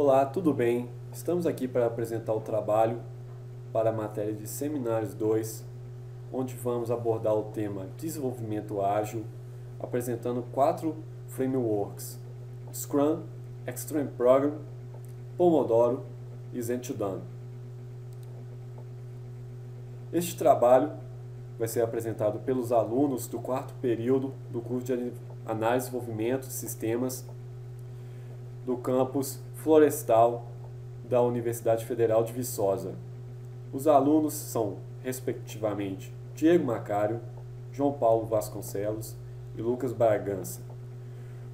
Olá, tudo bem? Estamos aqui para apresentar o trabalho para a matéria de Seminários 2, onde vamos abordar o tema Desenvolvimento Ágil, apresentando 4 frameworks: Scrum, Extreme Program, Pomodoro e Zen2Done. Este trabalho vai ser apresentado pelos alunos do 4º período do curso de Análise e Desenvolvimento de Sistemas do campus Florestal da Universidade Federal de Viçosa. Os alunos são, respectivamente, Diego Macário, João Paulo Vasconcelos e Lucas Bragança.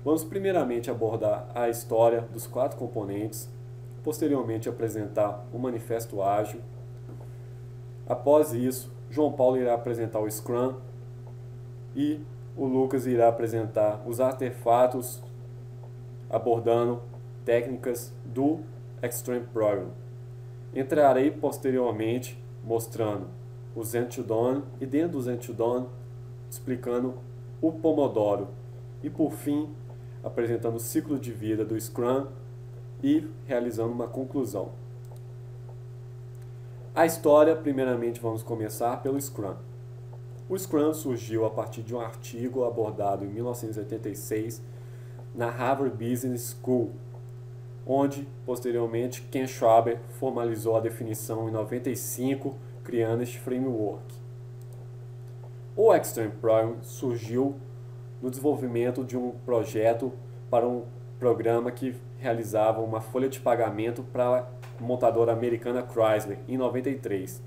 Vamos primeiramente abordar a história dos 4 componentes, posteriormente apresentar o Manifesto Ágil. Após isso, João Paulo irá apresentar o Scrum e o Lucas irá apresentar os artefatos abordando técnicas do Extreme Program. Entrarei posteriormente mostrando o Zen2Done e dentro do Zen2Done explicando o Pomodoro e por fim apresentando o ciclo de vida do Scrum e realizando uma conclusão. A história, primeiramente vamos começar pelo Scrum. O Scrum surgiu a partir de um artigo abordado em 1986 na Harvard Business School, onde, posteriormente, Ken Schwaber formalizou a definição em 95, criando este framework. O Extreme Program surgiu no desenvolvimento de um projeto para um programa que realizava uma folha de pagamento para a montadora americana Chrysler, em 93.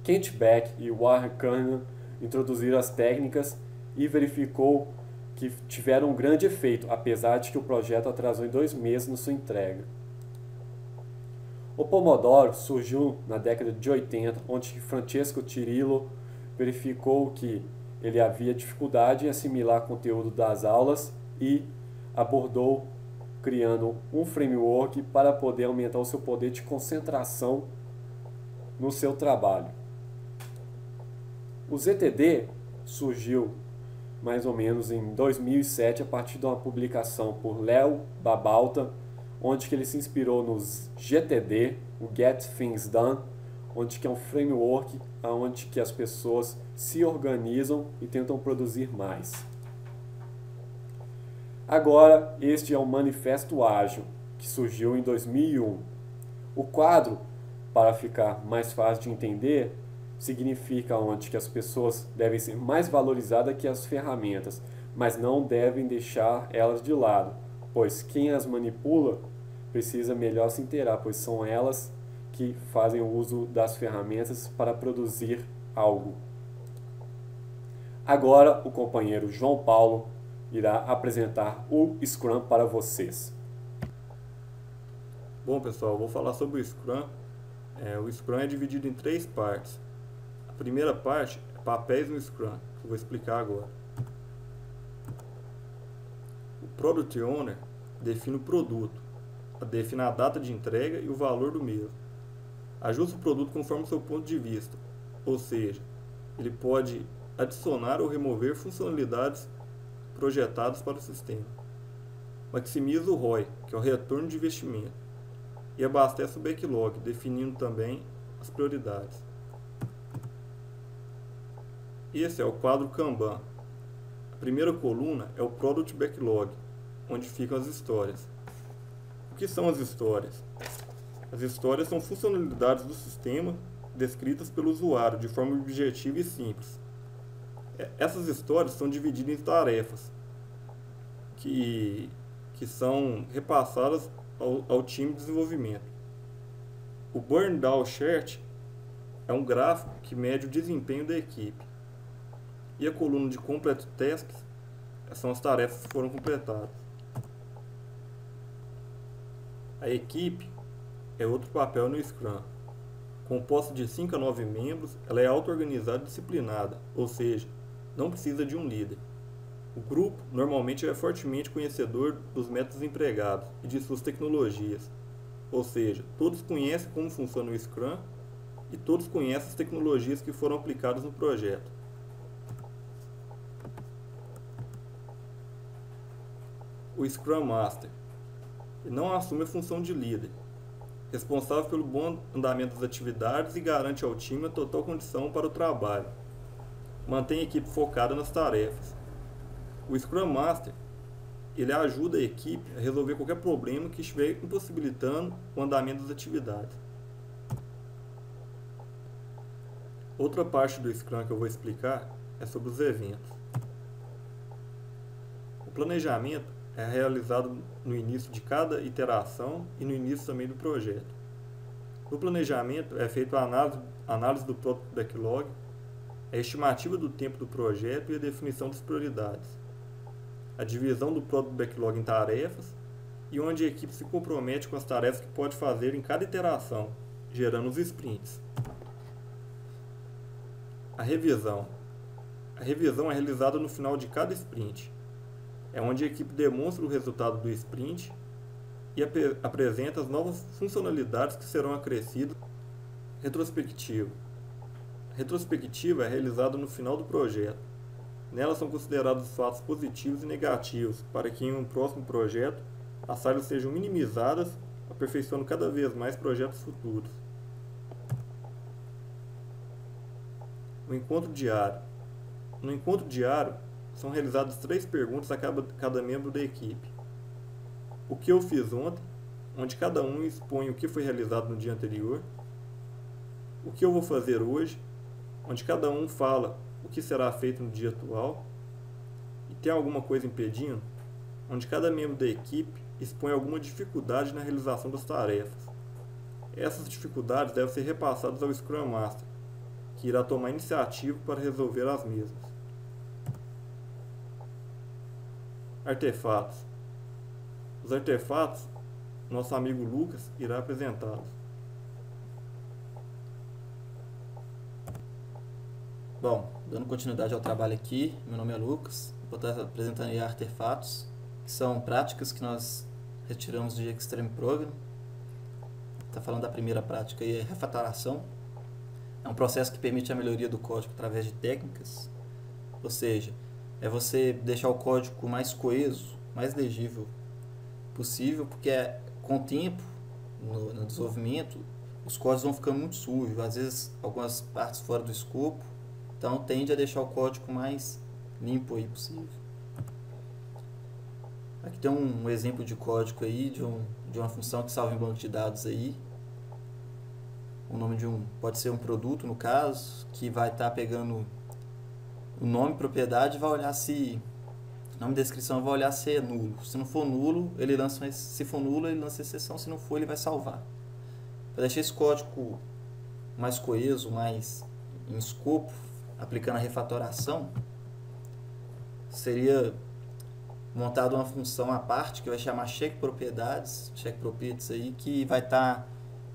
Kent Beck e Warren Cunningham introduziram as técnicas e verificou que tiveram um grande efeito, apesar de que o projeto atrasou em 2 meses na sua entrega. O Pomodoro surgiu na década de 80, onde Francesco Cirillo verificou que ele havia dificuldade em assimilar conteúdo das aulas e abordou criando um framework para poder aumentar o seu poder de concentração no seu trabalho. O ZTD surgiu mais ou menos em 2007 a partir de uma publicação por Léo Babauta, onde que ele se inspirou nos GTD, o Get Things Done, onde que é um framework onde que as pessoas se organizam e tentam produzir mais. Agora, este é o Manifesto Ágil, que surgiu em 2001. O quadro, para ficar mais fácil de entender, significa onde que as pessoas devem ser mais valorizadas que as ferramentas, mas não devem deixar elas de lado, pois quem as manipula precisa melhor se inteirar, pois são elas que fazem o uso das ferramentas para produzir algo. Agora o companheiro João Paulo irá apresentar o Scrum para vocês. Bom pessoal, vou falar sobre o Scrum. O Scrum é dividido em 3 partes. A primeira parte é papéis no Scrum, que eu vou explicar agora. O Product Owner define o produto, define a data de entrega e o valor do mesmo. Ajusta o produto conforme o seu ponto de vista, ou seja, ele pode adicionar ou remover funcionalidades projetadas para o sistema. Maximiza o ROI, que é o retorno de investimento, e abastece o backlog, definindo também as prioridades. Esse é o quadro Kanban. A primeira coluna é o Product Backlog, onde ficam as histórias. O que são as histórias? As histórias são funcionalidades do sistema descritas pelo usuário de forma objetiva e simples. Essas histórias são divididas em tarefas que são repassadas ao time de desenvolvimento. O Burn Down Chart é um gráfico que mede o desempenho da equipe. E a coluna de Complete Tasks são as tarefas que foram completadas. A equipe é outro papel no Scrum. Composta de 5 a 9 membros, ela é auto-organizada e disciplinada, ou seja, não precisa de um líder. O grupo normalmente é fortemente conhecedor dos métodos empregados e de suas tecnologias, ou seja, todos conhecem como funciona o Scrum e todos conhecem as tecnologias que foram aplicadas no projeto. O Scrum Master. e não assume a função de líder, responsável pelo bom andamento das atividades e garante ao time a total condição para o trabalho. Mantém a equipe focada nas tarefas. O Scrum Master, ele ajuda a equipe a resolver qualquer problema que estiver impossibilitando o andamento das atividades. Outra parte do Scrum que eu vou explicar é sobre os eventos. O planejamento é realizado no início de cada iteração e no início também do projeto. No planejamento é feita a análise do Product Backlog, a estimativa do tempo do projeto e a definição das prioridades, a divisão do Product Backlog em tarefas e onde a equipe se compromete com as tarefas que pode fazer em cada iteração, gerando os sprints. A revisão. A revisão é realizada no final de cada sprint. É onde a equipe demonstra o resultado do sprint e apresenta as novas funcionalidades que serão acrescidas. Retrospectiva. A retrospectiva é realizada no final do projeto. Nela são considerados os fatos positivos e negativos, para que em um próximo projeto as falhas sejam minimizadas, aperfeiçoando cada vez mais projetos futuros. O encontro diário. No encontro diário, são realizadas 3 perguntas a cada membro da equipe. O que eu fiz ontem, onde cada um expõe o que foi realizado no dia anterior. O que eu vou fazer hoje, onde cada um fala o que será feito no dia atual. E tem alguma coisa impedindo, onde cada membro da equipe expõe alguma dificuldade na realização das tarefas. Essas dificuldades devem ser repassadas ao Scrum Master, que irá tomar iniciativa para resolver as mesmas. Artefatos. Os artefatos, nosso amigo Lucas irá apresentá-los. Bom, dando continuidade ao trabalho aqui, meu nome é Lucas, vou estar apresentando aí artefatos, que são práticas que nós retiramos do Extreme Program. Está falando da primeira prática aí, é refatoração. É um processo que permite a melhoria do código através de técnicas, ou seja, é você deixar o código mais coeso, mais legível possível, porque com o tempo, no desenvolvimento, os códigos vão ficando muito sujos, às vezes algumas partes fora do escopo, então tende a deixar o código mais limpo aí possível. Aqui tem um exemplo de código aí, de uma função que salva em banco de dados aí. O nome pode ser um produto, no caso, que vai estar pegando o nome, propriedade, e vai olhar se... nome de descrição vai olhar se é nulo. Se não for nulo, ele lança... Se for nulo, ele lança exceção. Se não for, ele vai salvar. Para deixar esse código mais coeso, mais em escopo, aplicando a refatoração, seria montada uma função à parte que vai chamar checkPropriedades, checkProperties aí, que vai estar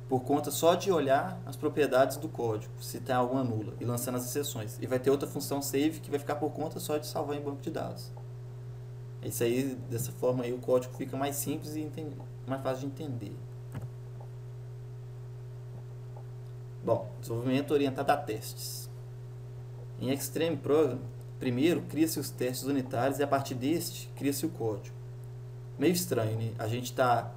por conta só de olhar as propriedades do código, se tem alguma nula, e lançando as exceções. E vai ter outra função save que vai ficar por conta só de salvar em banco de dados. Isso aí, dessa forma aí, o código fica mais simples e mais fácil de entender. Bom, desenvolvimento orientado a testes. Em Extreme Program, primeiro cria-se os testes unitários e a partir deste cria-se o código. Meio estranho, né? A gente está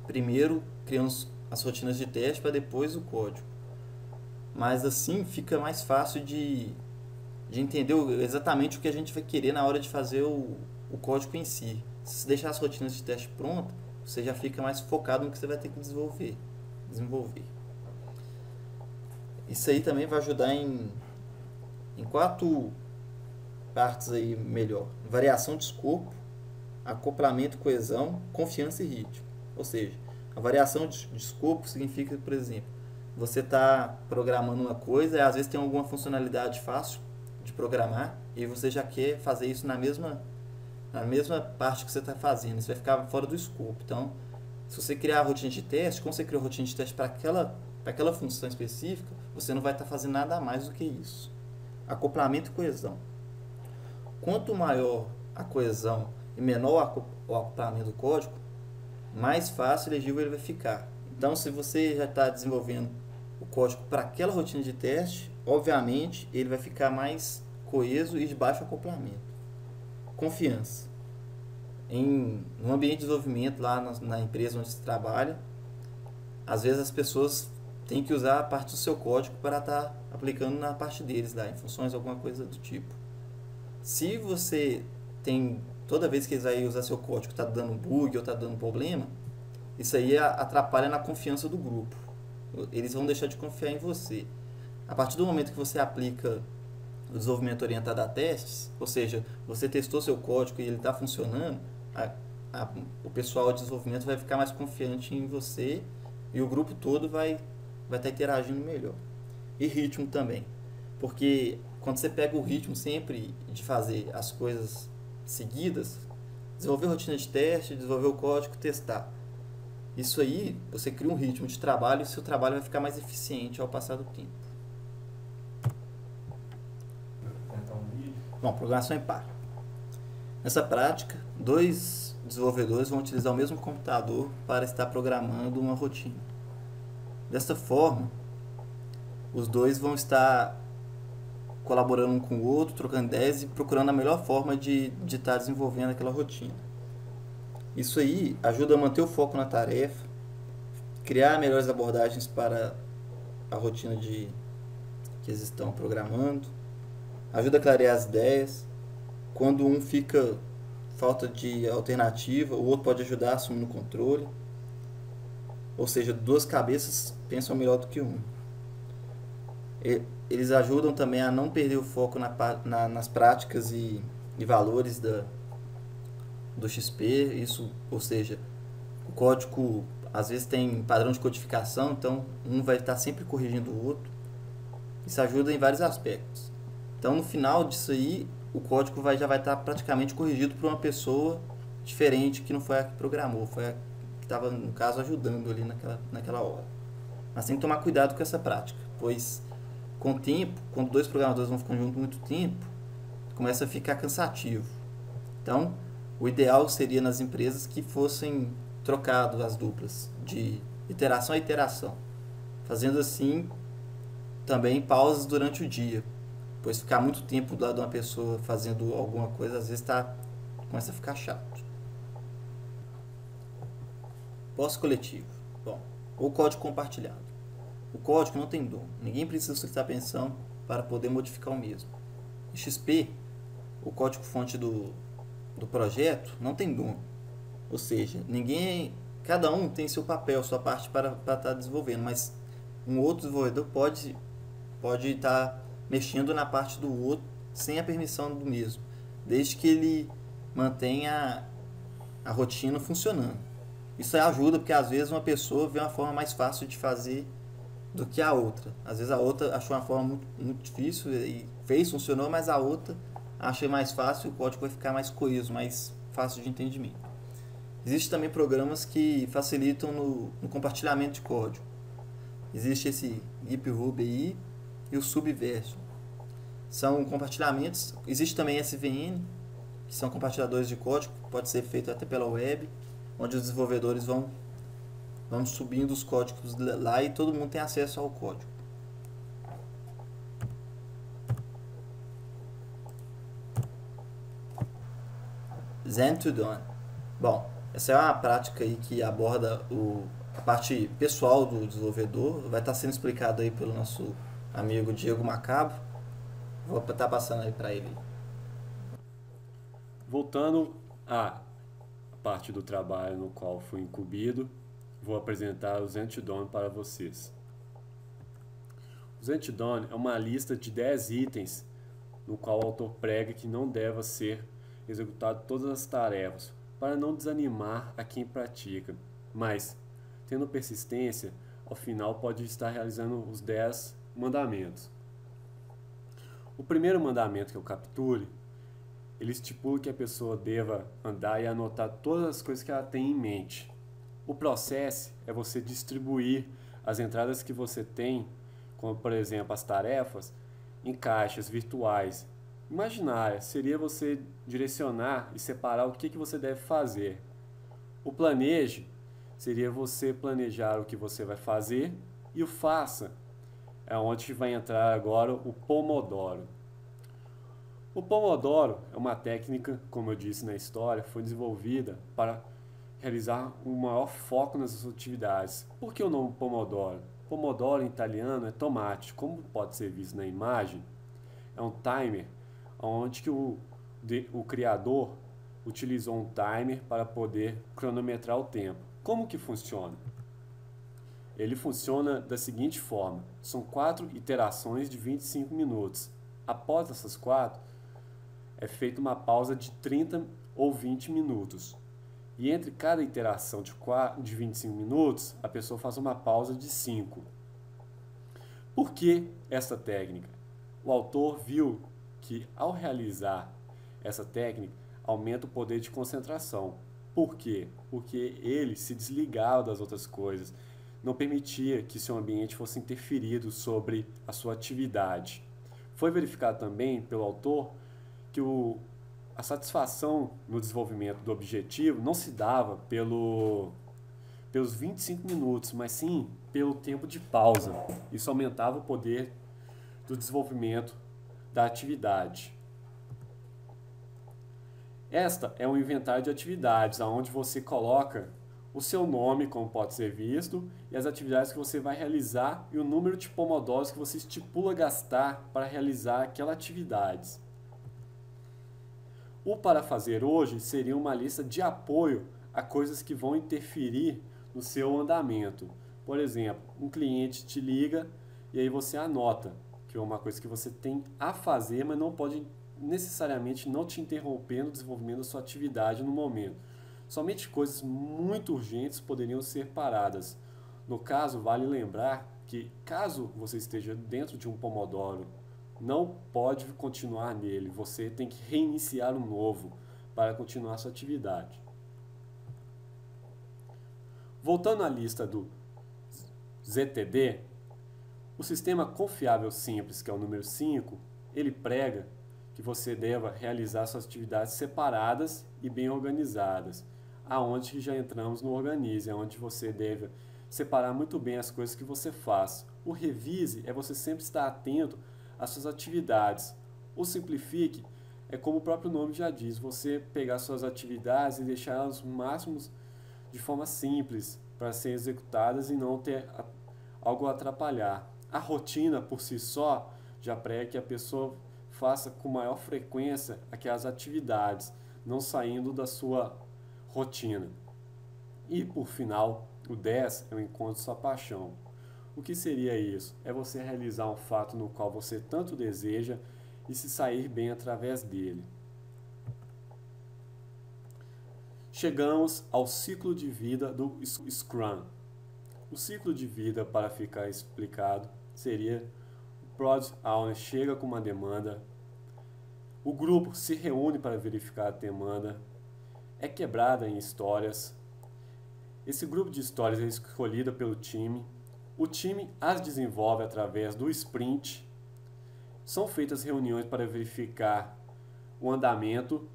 primeiro criando as rotinas de teste para depois o código. Mas assim fica mais fácil de entender exatamente o que a gente vai querer na hora de fazer o código em si. Se você deixar as rotinas de teste prontas, você já fica mais focado no que você vai ter que desenvolver. Isso aí também vai ajudar em 4 partes aí melhor. Variação de escopo, acoplamento, coesão, confiança e ritmo. Ou seja, a variação de escopo significa, por exemplo, você está programando uma coisa e às vezes tem alguma funcionalidade fácil de programar e você já quer fazer isso na mesma parte que você está fazendo. Isso vai ficar fora do escopo. Então, se você criar a rotina de teste, como você criou a rotina de teste para aquela função específica, você não vai estar fazendo nada a mais do que isso. Acoplamento e coesão. Quanto maior a coesão e menor o acoplamento do código, mais fácil e legível ele vai ficar. Então, se você já está desenvolvendo o código para aquela rotina de teste, obviamente ele vai ficar mais coeso e de baixo acoplamento. Confiança. no ambiente de desenvolvimento lá na empresa onde se trabalha, às vezes as pessoas têm que usar a parte do seu código para estar aplicando na parte deles lá, em funções, alguma coisa do tipo. Se você tem, toda vez que eles vão usar seu código, está dando bug ou está dando problema, isso aí atrapalha na confiança do grupo. Eles vão deixar de confiar em você. A partir do momento que você aplica o desenvolvimento orientado a testes, ou seja, você testou seu código e ele está funcionando, o pessoal de desenvolvimento vai ficar mais confiante em você e o grupo todo vai estar interagindo melhor. E ritmo também, porque quando você pega o ritmo sempre de fazer as coisas seguidas, desenvolver rotina de teste, desenvolver o código, testar. Isso aí, você cria um ritmo de trabalho e seu trabalho vai ficar mais eficiente ao passar do tempo. Bom, programação em par. Nessa prática, 2 desenvolvedores vão utilizar o mesmo computador para estar programando uma rotina. Desta forma, os dois vão estar colaborando um com o outro, trocando ideias e procurando a melhor forma de estar desenvolvendo aquela rotina. Isso aí ajuda a manter o foco na tarefa, criar melhores abordagens para a rotina que eles estão programando, ajuda a clarear as ideias. Quando um fica falta de alternativa, o outro pode ajudar a assumir o controle. Ou seja, 2 cabeças pensam melhor do que um. Eles ajudam também a não perder o foco nas práticas e valores do XP. Isso, ou seja, o código às vezes tem padrão de codificação, então um vai estar sempre corrigindo o outro. Isso ajuda em vários aspectos. Então, no final disso aí, o código já vai estar praticamente corrigido por uma pessoa diferente que não foi a que programou, foi a que estava, no caso, ajudando ali naquela hora. Mas tem que tomar cuidado com essa prática, pois com o tempo, quando 2 programadores vão ficar juntos muito tempo, começa a ficar cansativo. Então, o ideal seria nas empresas que fossem trocadas as duplas, de iteração a iteração, fazendo assim também pausas durante o dia, pois ficar muito tempo do lado de uma pessoa fazendo alguma coisa, às vezes começa a ficar chato. Pós-coletivo. Bom, ou código compartilhado. O código não tem dono. Ninguém precisa solicitar pensão para poder modificar o mesmo. Em XP, o código-fonte do projeto não tem dono. Ou seja, cada um tem seu papel, sua parte para estar desenvolvendo, mas um outro desenvolvedor pode estar mexendo na parte do outro sem a permissão do mesmo, desde que ele mantenha a rotina funcionando. Isso ajuda porque às vezes uma pessoa vê uma forma mais fácil de fazer do que a outra. Às vezes a outra achou uma forma muito, muito difícil e funcionou, mas a outra acha mais fácil e o código vai ficar mais coeso, mais fácil de entendimento. Existem também programas que facilitam no compartilhamento de código. Existe esse GitHub e o Subversion. São compartilhamentos. Existe também SVN, que são compartilhadores de código, pode ser feito até pela web, onde os desenvolvedores vão subindo os códigos lá e todo mundo tem acesso ao código. Zen to Done. Bom, essa é uma prática aí que aborda a parte pessoal do desenvolvedor. Vai estar sendo explicado aí pelo nosso amigo Diego Macabo. Vou estar passando aí para ele. Voltando à parte do trabalho no qual fui incumbido, vou apresentar o Zen to Done para vocês. O Zen to Done é uma lista de 10 itens no qual o autor prega que não deve ser executado todas as tarefas, para não desanimar a quem pratica, mas, tendo persistência, ao final pode estar realizando os 10 mandamentos. O primeiro mandamento que eu capture, ele estipula que a pessoa deva andar e anotar todas as coisas que ela tem em mente. O processo é você distribuir as entradas que você tem, como por exemplo as tarefas, em caixas virtuais. Imaginárias seria você direcionar e separar o que você deve fazer. O planeje seria você planejar o que você vai fazer, e o faça é onde vai entrar agora o Pomodoro. O Pomodoro é uma técnica, como eu disse na história, foi desenvolvida para realizar um maior foco nas suas atividades. Por que o nome Pomodoro? Pomodoro em italiano é tomate, como pode ser visto na imagem. É um timer onde que o criador utilizou um timer para poder cronometrar o tempo. Como que funciona? Ele funciona da seguinte forma: são 4 iterações de 25 minutos. Após essas 4, é feita uma pausa de 30 ou 20 minutos. E entre cada iteração de 25 minutos, a pessoa faz uma pausa de 5. Por que essa técnica? O autor viu que, ao realizar essa técnica, aumenta o poder de concentração. Por quê? Porque ele se desligava das outras coisas, não permitia que seu ambiente fosse interferido sobre a sua atividade. Foi verificado também pelo autor que a satisfação no desenvolvimento do objetivo não se dava pelos 25 minutos, mas sim pelo tempo de pausa. Isso aumentava o poder do desenvolvimento da atividade. Esta é um inventário de atividades, onde você coloca o seu nome, como pode ser visto, e as atividades que você vai realizar e o número de pomodoros que você estipula gastar para realizar aquela atividade. O para fazer hoje seria uma lista de apoio a coisas que vão interferir no seu andamento. Por exemplo, um cliente te liga e aí você anota que é uma coisa que você tem a fazer, mas não pode necessariamente não te interromper no desenvolvimento da sua atividade no momento. Somente coisas muito urgentes poderiam ser paradas. No caso, vale lembrar que caso você esteja dentro de um Pomodoro, não pode continuar nele, você tem que reiniciar um novo para continuar sua atividade. Voltando à lista do ZTD, o sistema confiável simples, que é o número 5, ele prega que você deva realizar suas atividades separadas e bem organizadas, aonde já entramos no organize, onde você deve separar muito bem as coisas que você faz. O revise é você sempre estar atento às suas atividades. O simplifique é como o próprio nome já diz, você pegar suas atividades e deixar elas máximos de forma simples para serem executadas e não ter algo a atrapalhar. A rotina por si só já prega que a pessoa faça com maior frequência aquelas atividades, não saindo da sua rotina. E por final, o 10 é o encontro de sua paixão. O que seria isso? É você realizar um fato no qual você tanto deseja e se sair bem através dele. Chegamos ao ciclo de vida do Scrum. O ciclo de vida, para ficar explicado, seria: o Product Owner chega com uma demanda, o grupo se reúne para verificar a demanda, é quebrada em histórias, esse grupo de histórias é escolhido pelo time, o time as desenvolve através do sprint, são feitas reuniões para verificar o andamento,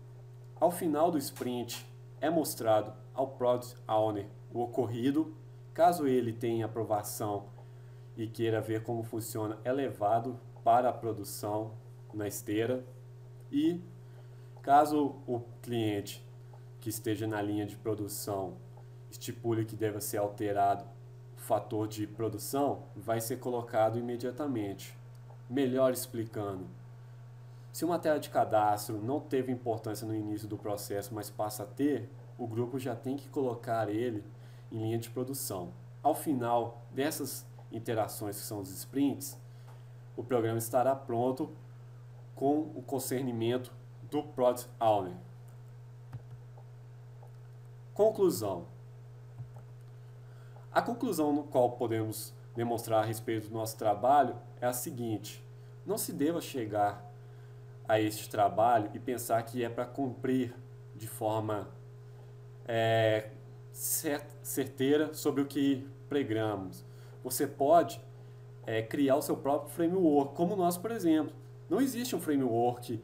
ao final do sprint é mostrado ao Product Owner o ocorrido, caso ele tenha aprovação e queira ver como funciona, é levado para a produção na esteira, e caso o cliente que esteja na linha de produção estipule que deva ser alterado o fator de produção, vai ser colocado imediatamente. Melhor explicando, se uma tela de cadastro não teve importância no início do processo, mas passa a ter, o grupo já tem que colocar ele em linha de produção. Ao final dessas interações, que são os sprints, o programa estará pronto com o concernimento do Product Owner. Conclusão. A conclusão no qual podemos demonstrar a respeito do nosso trabalho é a seguinte: não se deva chegar a este trabalho e pensar que é para cumprir de forma certeira sobre o que pregamos. Você pode criar o seu próprio framework, como nós, por exemplo. Não existe um framework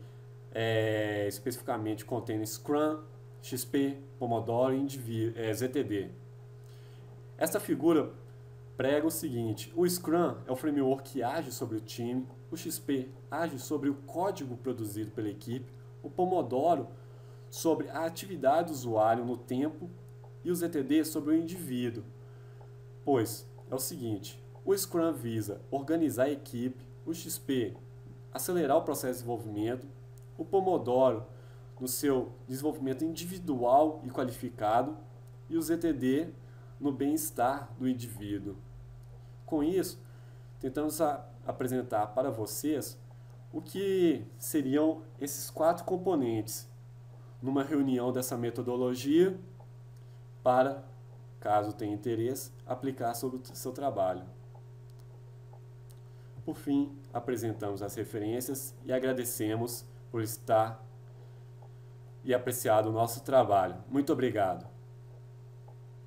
especificamente contendo Scrum, XP, Pomodoro e ZTD. Esta figura prega o seguinte: o Scrum é o framework que age sobre o time, o XP age sobre o código produzido pela equipe, o Pomodoro sobre a atividade do usuário no tempo e o ZTD sobre o indivíduo. Pois é o seguinte, o Scrum visa organizar a equipe, o XP acelerar o processo de desenvolvimento, o Pomodoro no seu desenvolvimento individual e qualificado e o ZTD no bem-estar do indivíduo. Com isso, tentamos apresentar para vocês o que seriam esses 4 componentes numa reunião dessa metodologia para, caso tenha interesse, aplicar sobre o seu trabalho. Por fim, apresentamos as referências e agradecemos por estar e apreciado o nosso trabalho. Muito obrigado.